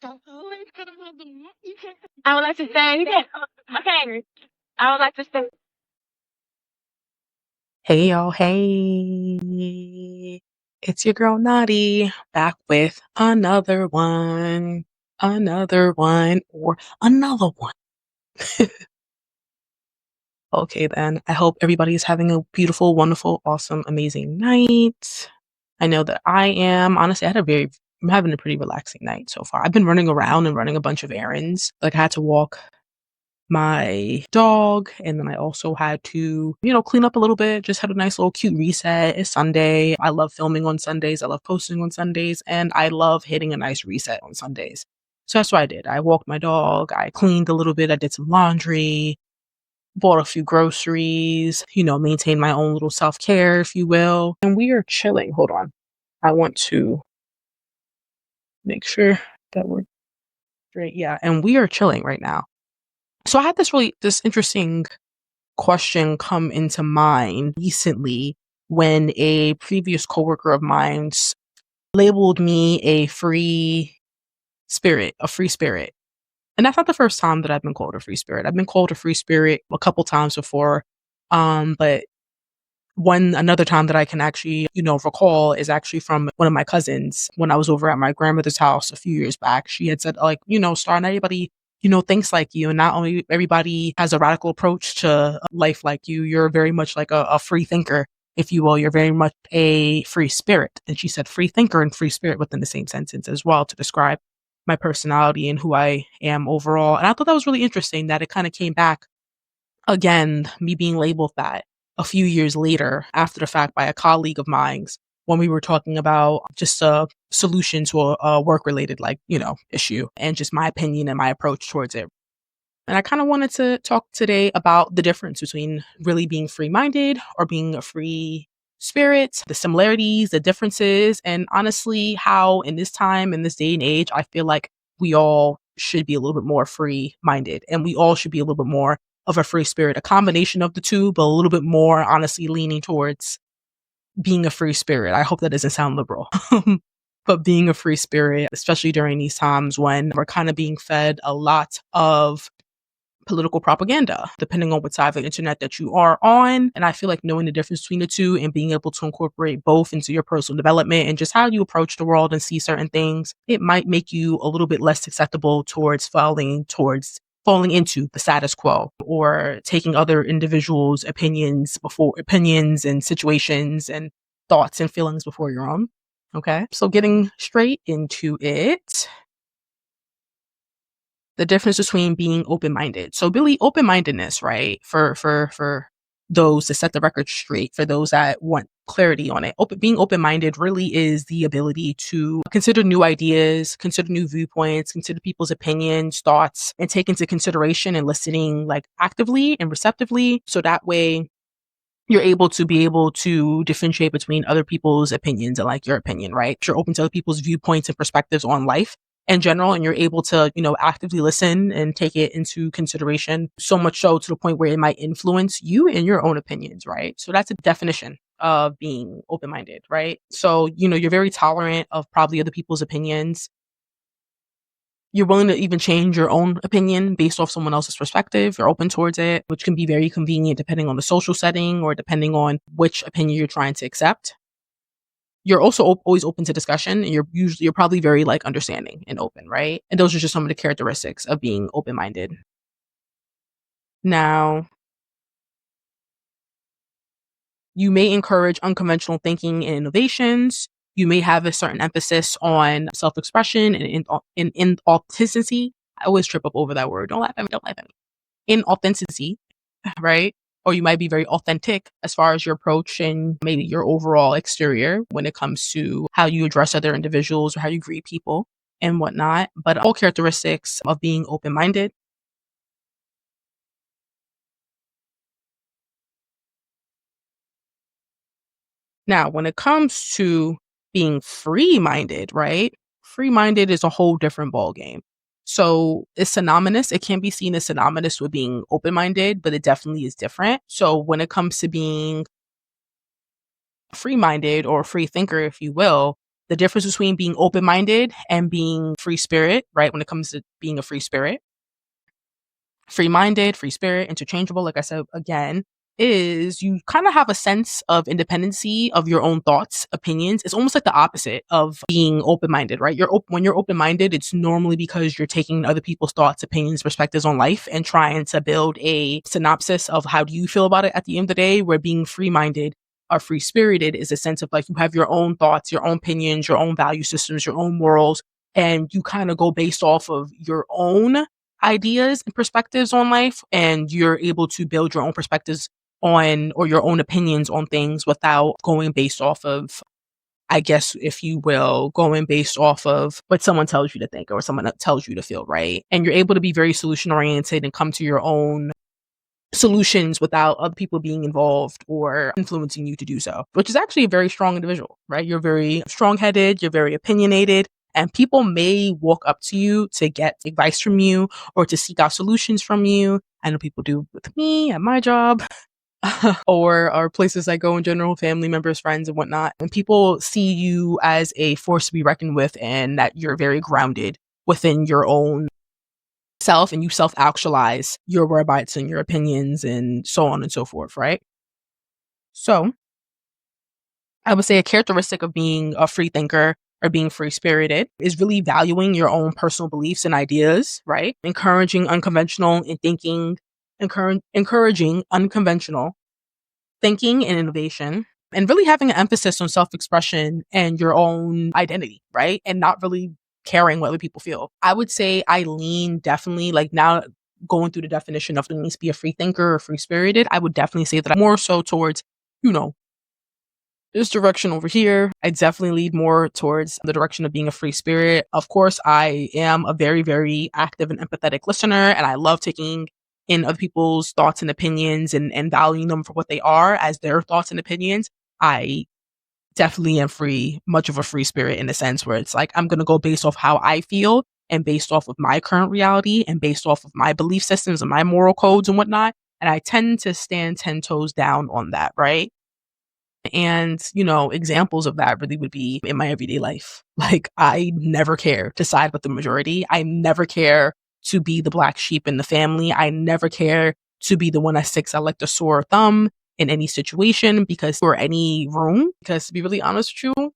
I would like to say, okay, I would like to say, hey y'all, hey, it's your girl Naughty back with another one, or another one. Okay, then I hope everybody is having a beautiful, wonderful, awesome, amazing night. I know that I am. Honestly, I'm having a pretty relaxing night so far. I've been running around and running a bunch of errands. Like I had to walk my dog, and then I also had to, clean up a little bit, just had a nice little cute reset. It's Sunday. I love filming on Sundays. I love posting on Sundays, and I love hitting a nice reset on Sundays. So that's what I did. I walked my dog. I cleaned a little bit. I did some laundry, bought a few groceries, maintained my own little self-care, if you will. And we are chilling. Hold on. I want to make sure that we're straight. Yeah. And we are chilling right now. So I had this interesting question come into mind recently when a previous coworker of mine labeled me a free spirit. And that's not the first time that I've been called a free spirit. I've been called a free spirit a couple times before. But another time that I can actually, recall is actually from one of my cousins when I was over at my grandmother's house a few years back. She had said, like, Star, not everybody, thinks like you. And not only everybody has a radical approach to life like you, you're very much like a free thinker, if you will. You're very much a free spirit. And she said free thinker and free spirit within the same sentence as well to describe my personality and who I am overall. And I thought that was really interesting that it kind of came back again, me being labeled that a few years later after the fact by a colleague of mine's when we were talking about just a solution to a work related, issue and just my opinion and my approach towards it. And I kind of wanted to talk today about the difference between really being free minded or being a free spirit, the similarities, the differences, and honestly, how in this time, in this day and age, I feel like we all should be a little bit more free minded and we all should be a little bit more of a free spirit, a combination of the two, but a little bit more honestly leaning towards being a free spirit. I hope that doesn't sound liberal. But being a free spirit, especially during these times when we're kind of being fed a lot of political propaganda, depending on what side of the internet that you are on. And I feel like knowing the difference between the two and being able to incorporate both into your personal development and just how you approach the world and see certain things, it might make you a little bit less susceptible towards falling into the status quo or taking other individuals' opinions and situations and thoughts and feelings before your own. Okay. So getting straight into it, the difference between being open-minded. So really open-mindedness, right? For those to set the record straight, for those that want clarity on it. Being open-minded really is the ability to consider new ideas, consider new viewpoints, consider people's opinions, thoughts, and take into consideration and listening like actively and receptively. So that way you're able to differentiate between other people's opinions and like your opinion, right? You're open to other people's viewpoints and perspectives on life in general, and you're able to, actively listen and take it into consideration, so much so to the point where it might influence you and your own opinions, right? So that's a definition of being open-minded, right? So, you're very tolerant of probably other people's opinions. You're willing to even change your own opinion based off someone else's perspective. You're open towards it, which can be very convenient depending on the social setting or depending on which opinion you're trying to accept. You're also always open to discussion, and you're probably very like understanding and open, right? And those are just some of the characteristics of being open-minded. Now, you may encourage unconventional thinking and innovations. You may have a certain emphasis on self-expression and in authenticity. I always trip up over that word. Don't laugh at me. Don't laugh at me. In authenticity, right? Or you might be very authentic as far as your approach and maybe your overall exterior when it comes to how you address other individuals or how you greet people and whatnot. But all characteristics of being open-minded. Now, when it comes to being free-minded, right? Free-minded is a whole different ballgame. So it's synonymous. It can be seen as synonymous with being open-minded, but it definitely is different. So when it comes to being free-minded or free thinker, if you will, the difference between being open-minded and being free spirit, right? When it comes to being a free spirit, free-minded, free spirit, interchangeable, like I said again, is you kind of have a sense of independency of your own thoughts, opinions. It's almost like the opposite of being open-minded, right? When you're open-minded, it's normally because you're taking other people's thoughts, opinions, perspectives on life and trying to build a synopsis of how do you feel about it at the end of the day, where being free-minded or free-spirited is a sense of like you have your own thoughts, your own opinions, your own value systems, your own morals, and you kind of go based off of your own ideas and perspectives on life, and you're able to build your own perspectives on or your own opinions on things without going based off of, I guess, if you will, going based off of what someone tells you to think or someone that tells you to feel, right? And you're able to be very solution oriented and come to your own solutions without other people being involved or influencing you to do so, which is actually a very strong individual, right? You're very strong headed, you're very opinionated, and people may walk up to you to get advice from you or to seek out solutions from you. I know people do with me at my job. or places I go in general, family members, friends, and whatnot. And people see you as a force to be reckoned with and that you're very grounded within your own self and you self actualize your whereabouts and your opinions and so on and so forth, right? So I would say a characteristic of being a free thinker or being free spirited is really valuing your own personal beliefs and ideas, right? Encouraging unconventional and thinking, encouraging unconventional thinking and innovation, and really having an emphasis on self expression and your own identity, right? And not really caring what other people feel. I would say I lean definitely, like now going through the definition of what it means to be a free thinker or free spirited, I would definitely say that I'm more so towards, you know, this direction over here. I definitely lead more towards the direction of being a free spirit. Of course, I am a very, very active and empathetic listener, and I love taking in other people's thoughts and opinions and valuing them for what they are as their thoughts and opinions. I definitely am much of a free spirit in the sense where it's like I'm going to go based off how I feel and based off of my current reality and based off of my belief systems and my moral codes and whatnot. And I tend to stand 10 toes down on that, right? And, examples of that really would be in my everyday life. Like, I never care to side with the majority. I never care to be the black sheep in the family. I never care to be the one that sticks out like the sore thumb in any situation or any room. Because to be really honest with you,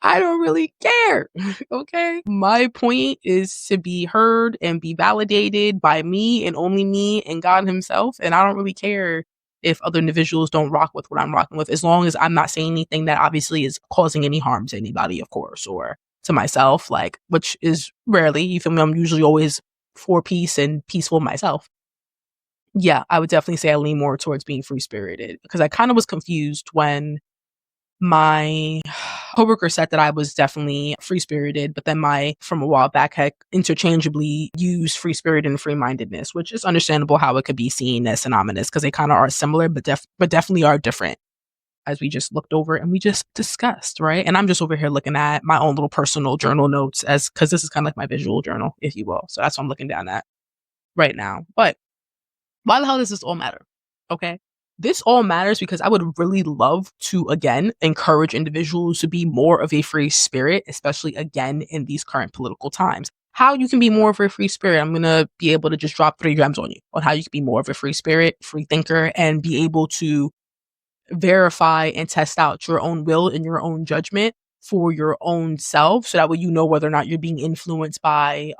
I don't really care. Okay. My point is to be heard and be validated by me and only me and God Himself. And I don't really care if other individuals don't rock with what I'm rocking with, as long as I'm not saying anything that obviously is causing any harm to anybody, of course, or to myself, like, which is rarely. You feel me? I'm usually always for peace and peaceful myself. Yeah, I would definitely say I lean more towards being free spirited because I kind of was confused when my coworker said that I was definitely free spirited, but then from a while back had interchangeably used free spirit and free mindedness, which is understandable how it could be seen as synonymous because they kind of are similar, but definitely are different, as we just looked over and we just discussed, right? And I'm just over here looking at my own little personal journal notes because this is kind of like my visual journal, if you will. So that's what I'm looking down at right now. But why the hell does this all matter? Okay. This all matters because I would really love to, again, encourage individuals to be more of a free spirit, especially again in these current political times. How you can be more of a free spirit, I'm going to be able to just drop 3 gems on you on how you can be more of a free spirit, free thinker, and be able to verify and test out your own will and your own judgment for your own self. So that way you know whether or not you're being influenced by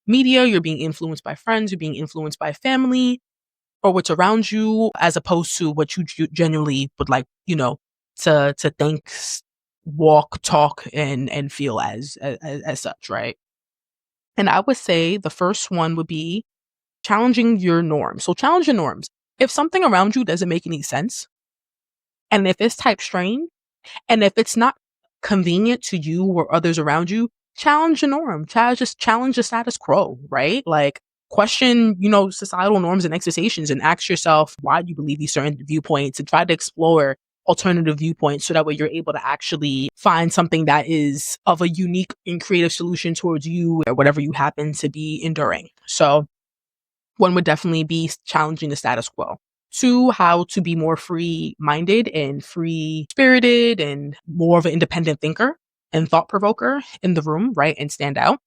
media, you're being influenced by friends, you're being influenced by family, or what's around you, as opposed to what you genuinely would like, to think, walk, talk, and feel as such, right? And I would say the first one would be challenging your norms. So challenge your norms. If something around you doesn't make any sense, and if it's type strange, and if it's not convenient to you or others around you, challenge the norm. Challenge the status quo, right? Like question, societal norms and expectations and ask yourself why you believe these certain viewpoints and try to explore alternative viewpoints so that way you're able to actually find something that is of a unique and creative solution towards you or whatever you happen to be enduring. So one would definitely be challenging the status quo. to how to be more free-minded and free-spirited and more of an independent thinker and thought provoker in the room, right, and stand out,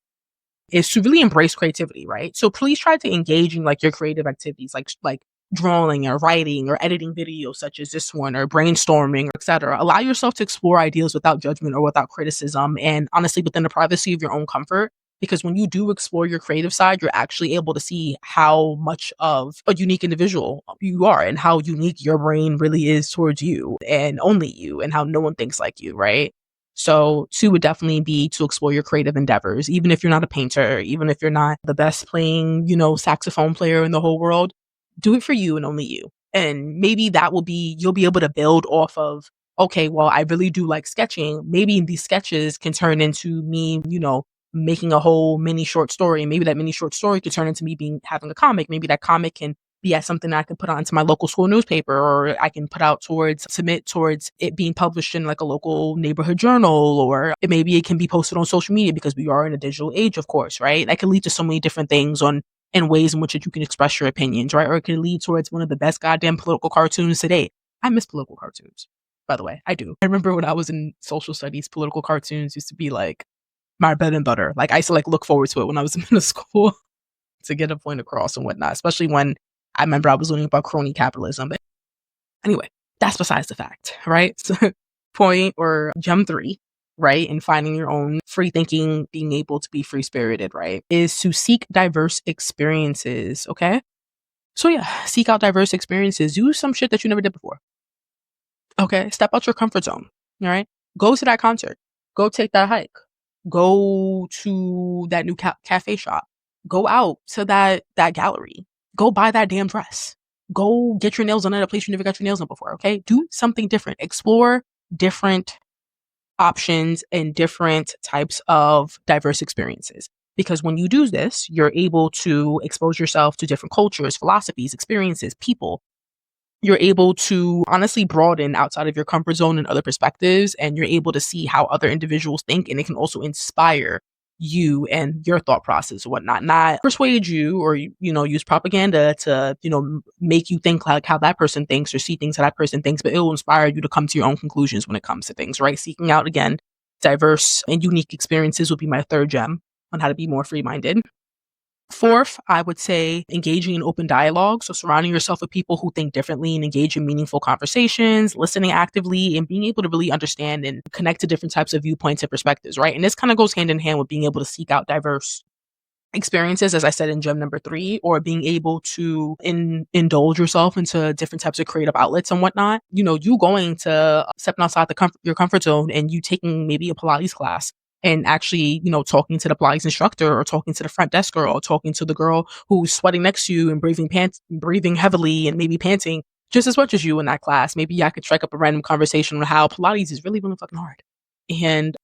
is to really embrace creativity, right? So please try to engage in like your creative activities, like drawing or writing or editing videos such as this one or brainstorming, etc. Allow yourself to explore ideas without judgment or without criticism and honestly within the privacy of your own comfort. Because when you do explore your creative side, you're actually able to see how much of a unique individual you are and how unique your brain really is towards you and only you and how no one thinks like you, right? So two would definitely be to explore your creative endeavors, even if you're not a painter, even if you're not the best playing, saxophone player in the whole world, do it for you and only you. And maybe that will be, you'll be able to build off of, okay, well, I really do like sketching. Maybe these sketches can turn into me, making a whole mini short story. And maybe that mini short story could turn into me having a comic. Maybe that comic can be as something that I can put onto my local school newspaper, or I can submit towards it being published in like a local neighborhood journal, or maybe it can be posted on social media because we are in a digital age, of course, right? That can lead to so many different things in ways in which you can express your opinions, right? Or it can lead towards one of the best goddamn political cartoons today. I miss political cartoons, by the way. I do. I remember when I was in social studies, political cartoons used to be like my bread and butter. Like I used to like look forward to it when I was in middle school to get a point across and whatnot, especially when I remember I was learning about crony capitalism. But anyway, that's besides the fact, right? So point or gem three, right? And finding your own free thinking, being able to be free spirited, right? Is to seek diverse experiences. Okay. So yeah, seek out diverse experiences. Do some shit that you never did before. Okay. Step out your comfort zone. All right. Go to that concert. Go take that hike. Go to that new cafe shop. Go out to that gallery. Go buy that damn dress. Go get your nails done at a place you never got your nails done before. Okay. Do something different. Explore different options and different types of diverse experiences. Because when you do this, you're able to expose yourself to different cultures, philosophies, experiences, people. You're able to honestly broaden outside of your comfort zone and other perspectives, and you're able to see how other individuals think, and it can also inspire you and your thought process and whatnot. Not persuade you or, use propaganda to, make you think like how that person thinks or see things how that person thinks, but it will inspire you to come to your own conclusions when it comes to things, right? Seeking out, again, diverse and unique experiences would be my third gem on how to be more free-minded. Fourth, I would say engaging in open dialogue. So surrounding yourself with people who think differently and engage in meaningful conversations, listening actively, and being able to really understand and connect to different types of viewpoints and perspectives, right? And this kind of goes hand in hand with being able to seek out diverse experiences, as I said in gem number 3, or being able to indulge yourself into different types of creative outlets and whatnot. You going to stepping outside your comfort zone and you taking maybe a Pilates class and actually, talking to the Pilates instructor or talking to the front desk girl or talking to the girl who's sweating next to you and breathing heavily and maybe panting just as much as you in that class. Maybe I could strike up a random conversation on how Pilates is really, really fucking hard. And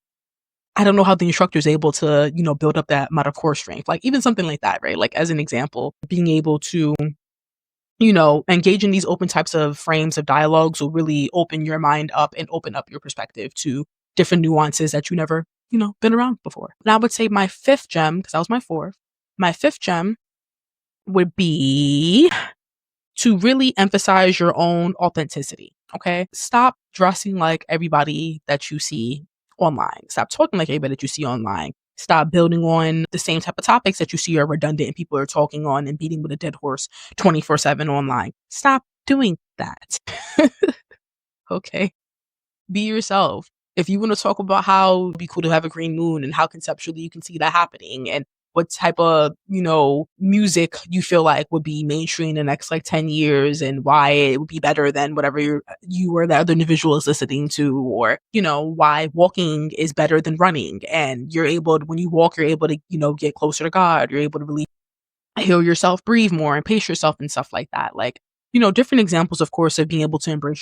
I don't know how the instructor is able to, build up that amount of core strength. Like even something like that, right? Like as an example, being able to, engage in these open types of frames of dialogues will really open your mind up and open up your perspective to different nuances that you never, been around before. And I would say my fifth gem, because that was my fourth, my fifth gem would be to really emphasize your own authenticity. Okay. Stop dressing like everybody that you see online. Stop talking like everybody that you see online. Stop building on the same type of topics that you see are redundant and people are talking on and beating with a dead horse 24/7 online. Stop doing that. Okay. Be yourself. If you want to talk about how it'd be cool to have a green moon and how conceptually you can see that happening and what type of, music you feel like would be mainstream in the next like 10 years and why it would be better than whatever you or the other individual is listening to, or, why walking is better than running. And when you walk, you're able to, get closer to God. You're able to really heal yourself, breathe more, and pace yourself and stuff like that. Like, different examples, of course, of being able to embrace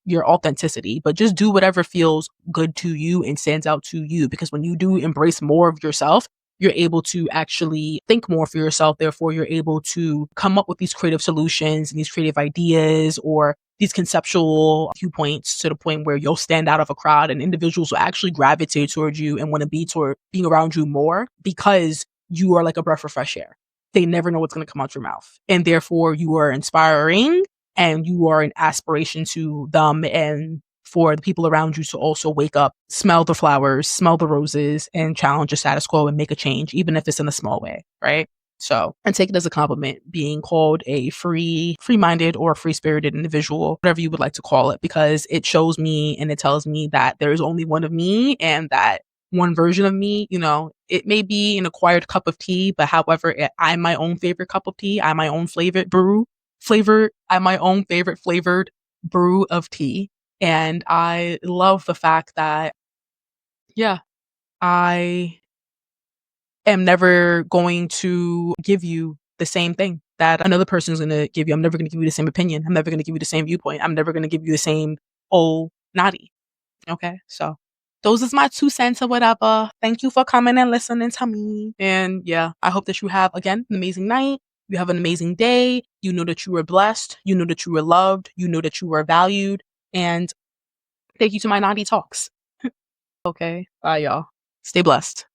your authenticity, but just do whatever feels good to you and stands out to you. Because when you do embrace more of yourself, you're able to actually think more for yourself. Therefore, you're able to come up with these creative solutions and these creative ideas or these conceptual viewpoints to the point where you'll stand out of a crowd and individuals will actually gravitate towards you and want to being around you more because you are like a breath of fresh air. They never know what's going to come out your mouth. And therefore, you are inspiring and you are an aspiration to them and for the people around you to also wake up, smell the flowers, smell the roses, and challenge the status quo and make a change, even if it's in a small way, right? So, and take it as a compliment being called a free-minded or free-spirited individual, whatever you would like to call it, because it shows me and it tells me that there is only one of me and that one version of me, it may be an acquired cup of tea, but however, I'm my own favorite cup of tea. I'm my own I'm my own favorite flavored brew of tea. And I love the fact that, yeah, I am never going to give you the same thing that another person is going to give you. I'm never going to give you the same opinion. I'm never going to give you the same viewpoint. I'm never going to give you the same oh naughty. Okay, so those is my 2 cents or whatever. Thank you for coming and listening to me. And yeah, I hope that you have again an amazing night. You have an amazing day. You know that you were blessed. You know that you were loved. You know that you were valued. And thank you to my naughty talks. Okay, bye y'all. Stay blessed.